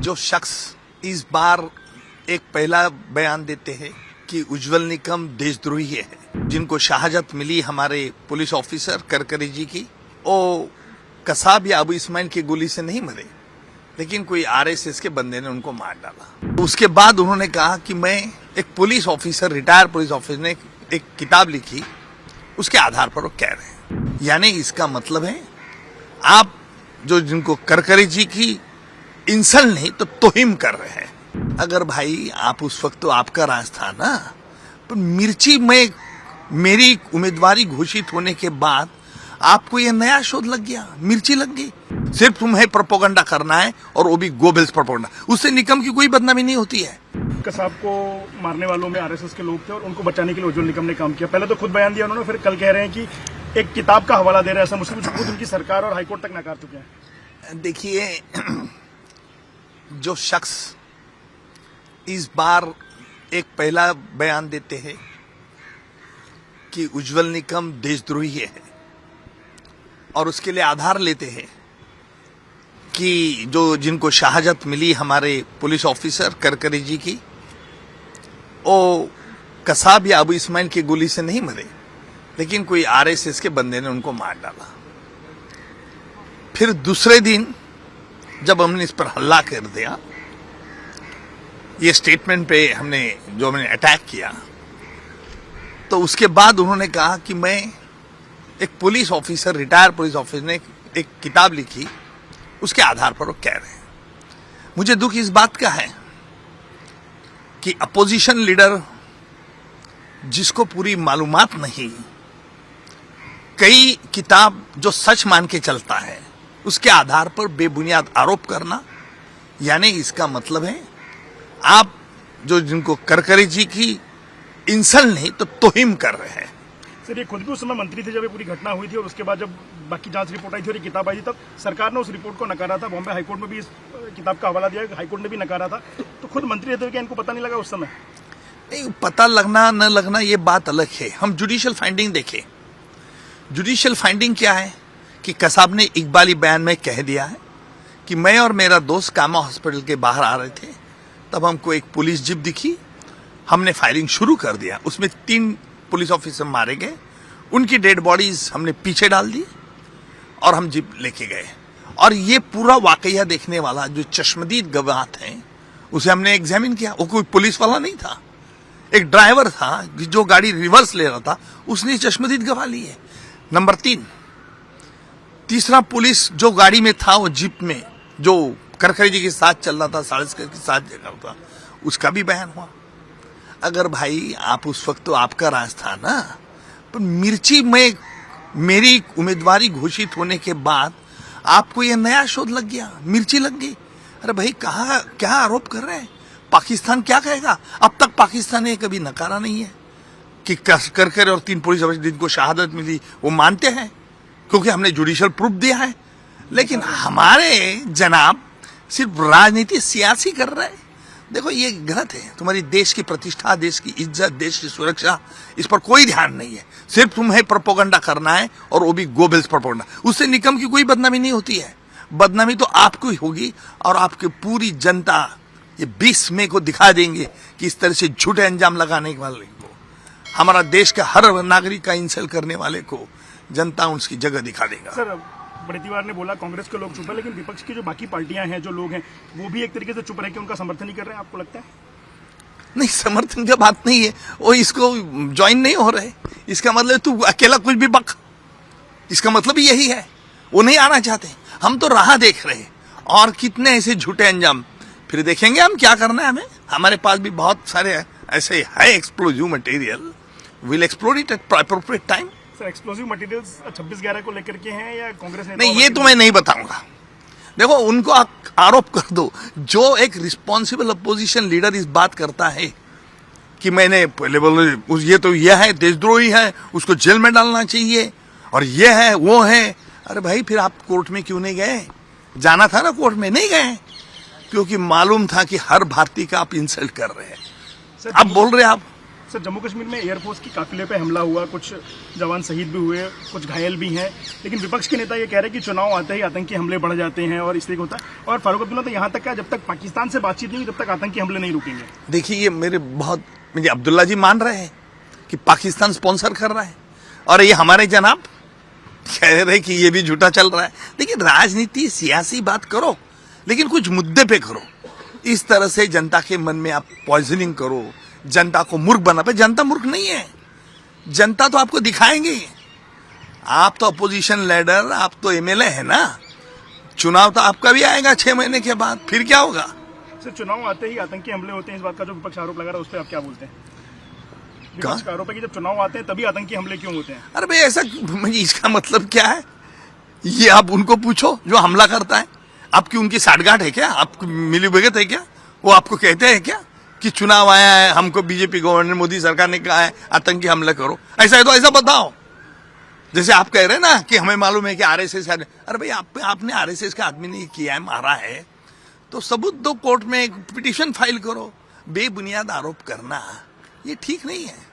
जो शख्स इस बार एक पहला बयान देते हैं कि उज्जवल निकम देशद्रोही है, जिनको शहादत मिली हमारे पुलिस ऑफिसर करकरी जी की, वो कसाब या अबू इस्माइल की गोली से नहीं मरे, लेकिन कोई आरएसएस के बंदे ने उनको मार डाला। उसके बाद उन्होंने कहा कि मैं एक police officer, retired police officer ने एक किताब लिखी, उसके आधार पर वो कह रहे हैं। यानी इसका मतलब है आप जो जिनको करकरी जी की इंसल्ट नहीं तो तोहिम कर रहे हैं। अगर भाई आप उस वक्त तो आपका राज था ना, पर मिर्ची में मेरी उम्मीदवारी घोषित होने के बाद आपको ये नया शोध लग गया, मिर्ची लग गई। सिर्फ तुम्हें प्रोपोगंडा करना है, और वो भी गोबेल्स प्रोपोगंडा। उससे निकम की कोई बदनामी नहीं होती है। कसाब को मारने वालों में आरएसएस के लोग थे और उनको बचाने के लिए उज्जवल निकम ने काम किया। पहले तो खुद बयान दिया उन्होंने, फिर कल कह रहे हैं कि एक किताब का हवाला दे रहे हैं, ऐसा मुझसे खुद उनकी सरकार और हाईकोर्ट तक नकार चुके हैं। देखिए, जो शख्स इस बार एक पहला बयान देते हैं कि उज्जवल निकम देशद्रोही है, और उसके लिए आधार लेते हैं कि जो जिनको शहादत मिली हमारे पुलिस ऑफिसर करकरी जी की, वो कसाब या अबू इस्माइल की गोली से नहीं मरे, लेकिन कोई आरएसएस के बंदे ने उनको मार डाला। फिर दूसरे दिन जब हमने इस पर हल्ला कर दिया, ये स्टेटमेंट पे हमने अटैक किया, तो उसके बाद उन्होंने कहा कि मैं एक police officer, retired police officer ने एक किताब लिखी, उसके आधार पर वो कह रहे हैं। मुझे दुख इस बात का है कि अपोजिशन लीडर जिसको पूरी मालूमात नहीं, कई किताब जो सच मान के चलता है, उसके आधार पर बेबुनियाद आरोप करना, यानी इसका मतलब है आप जो जिनको करकरी जी की इंसल्ट नहीं तो तोहिम कर रहे हैं। सर, ये खुद भी उस समय मंत्री थे जब ये पूरी घटना हुई थी, और उसके बाद जब बाकी जांच रिपोर्ट आई थी और ये किताब आई थी, तब सरकार ने उस रिपोर्ट को नकारा था। बॉम्बे हाईकोर्ट में भी इस किताब का हवाला दिया, हाईकोर्ट ने भी नकारा था। तो खुद मंत्री रहते हुए क्या इनको पता नहीं लगा उस समय? नहीं, पता लगना न लगना ये बात अलग है। हम जुडिशियल फाइंडिंग देखें। जुडिशियल फाइंडिंग क्या है कि कसाब ने इकबाली बयान में कह दिया है कि मैं और मेरा दोस्त कामा हॉस्पिटल के बाहर आ रहे थे, तब हमको एक पुलिस जीप दिखी, हमने फायरिंग शुरू कर दिया, उसमें 3 पुलिस ऑफिसर मारे गए, उनकी डेड बॉडीज हमने पीछे डाल दी और हम जीप लेके गए। और ये पूरा वाकया देखने वाला जो चश्मदीद गवाह थे, उसे हमने एग्जामिन किया। वो कोई पुलिस वाला नहीं था, एक ड्राइवर था जो गाड़ी रिवर्स ले रहा था, उसने चश्मदीद गवाह लिए। नंबर 3, तीसरा पुलिस जो गाड़ी में था, वो जीप में जो करकरी जी के साथ चल रहा था, साड़ेसकर के साथ जगह था, उसका भी बयान हुआ। अगर भाई आप उस वक्त तो आपका राज था ना, पर मिर्ची में मेरी उम्मीदवारी घोषित होने के बाद आपको ये नया शोध लग गया, मिर्ची लग गई। अरे भाई, कहाँ क्या आरोप कर रहे हैं? पाकिस्तान क्या कहेगा? अब तक पाकिस्तान ने कभी नकारा नहीं है कि करकरी और 3 पुलिस ऑफिसर जिनको शहादत मिली वो मानते हैं, क्योंकि हमने जुडिशियल प्रूफ दिया है। लेकिन हमारे जनाब सिर्फ राजनीति सियासी कर रहे हैं। देखो, ये गलत है। तुम्हारी देश की प्रतिष्ठा, देश की इज्जत, देश की सुरक्षा, इस पर कोई ध्यान नहीं है। सिर्फ तुम्हें प्रोपोगंडा करना है, और वो भी गोबेल्स प्रोपोगंडा। उससे निकम की कोई बदनामी नहीं होती है। बदनामी तो आपको ही होगी, और आपकी पूरी जनता ये 20 मई को दिखा देंगे कि इस तरह से झूठे अंजाम लगाने वाले को, हमारा देश का हर नागरिक का इंसल्ट करने वाले को जनता उसकी जगह दिखा देगा। सर, बड़े तिवारी ने बोला कांग्रेस के लोग चुप है, लेकिन विपक्ष की जो बाकी पार्टियां हैं, जो लोग हैं, वो भी एक तरीके से चुप रह के उनका समर्थन ही कर रहे हैं। आपको लगता है? नहीं, समर्थन की बात नहीं है, वो इसको ज्वाइन नहीं हो रहे। इसका मतलब तू अकेला कुछ भी बक, इसका मतलब यही है, वो नहीं आना चाहते। हम तो राह देख रहे हैं, और कितने ऐसे झूठे अंजाम फिर देखेंगे हम क्या करना है। हमारे पास भी बहुत सारे ऐसे high explosive material, will explore it at appropriate time. Sir, explosive materials 26/11 को लेकर के हैं या कांग्रेस ने? नहीं, ये तो मैं नहीं बताऊंगा। देखो, उनको आरोप कर दो। जो एक रिस्पॉन्सिबल अपोजिशन लीडर इस बात करता है कि मैंने पहले बोले ये तो यह है, देशद्रोही है, उसको जेल में डालना चाहिए, और ये है वो है। अरे भाई, फिर आप कोर्ट में क्यों नहीं गए? जाना था ना कोर्ट में, नहीं गए, क्योंकि मालूम था कि हर भारतीय का आप इंसल्ट कर रहे हैं। अब बोल रहे आप सर जम्मू कश्मीर में एयरफोर्स की काफिले पे हमला हुआ, कुछ जवान शहीद भी हुए, कुछ घायल भी हैं, लेकिन विपक्ष के नेता ये कह रहे हैं कि चुनाव आते ही आतंकी हमले बढ़ जाते हैं और इसलिए होता है। और फारूक अब्दुल्ला तो यहाँ तक क्या, जब तक पाकिस्तान से बातचीत नहीं हुई तब तक आतंकी हमले नहीं रुकेंगे। देखिए ये मुझे अब्दुल्ला जी मान रहे हैं कि पाकिस्तान स्पॉन्सर कर रहा है और ये हमारे जनाब कह रहे कि ये भी झूठा चल रहा है। लेकिन राजनीति सियासी बात करो, लेकिन कुछ मुद्दे पे करो। इस तरह से जनता के मन में आप पॉइजनिंग करो, जनता को मूर्ख बना पे। जनता मूर्ख नहीं है, जनता तो आपको दिखाएंगे। आप तो अपोजिशन लीडर, आप तो एमएलए है ना, चुनाव तो आपका भी आएगा 6 महीने के बाद, फिर क्या होगा? सर चुनाव आते ही आतंकी हमले होते हैं, इस बात का जो विपक्ष आरोप लगा रहा है उस पर आप क्या बोलते हैं? विपक्ष का आरोप है कि जब चुनाव आते हैं तभी आतंकी हमले क्यों होते हैं? अरे भाई ऐसा, इसका मतलब क्या है? ये आप उनको पूछो जो हमला करता है। आपकी उनकी साठगांठ है क्या? आप मिली भगत है क्या? वो आपको कहते हैं क्या कि चुनाव आया है, हमको बीजेपी गवर्नमेंट मोदी सरकार ने कहा है आतंकी हमला करो? ऐसा है तो ऐसा बताओ। जैसे आप कह रहे हैं ना कि हमें मालूम है कि आरएसएस, अरे भाई आपने आरएसएस का आदमी ने किया है, मारा है, तो सबूत दो, कोर्ट में एक पिटीशन फाइल करो। बेबुनियाद आरोप करना ये ठीक नहीं है।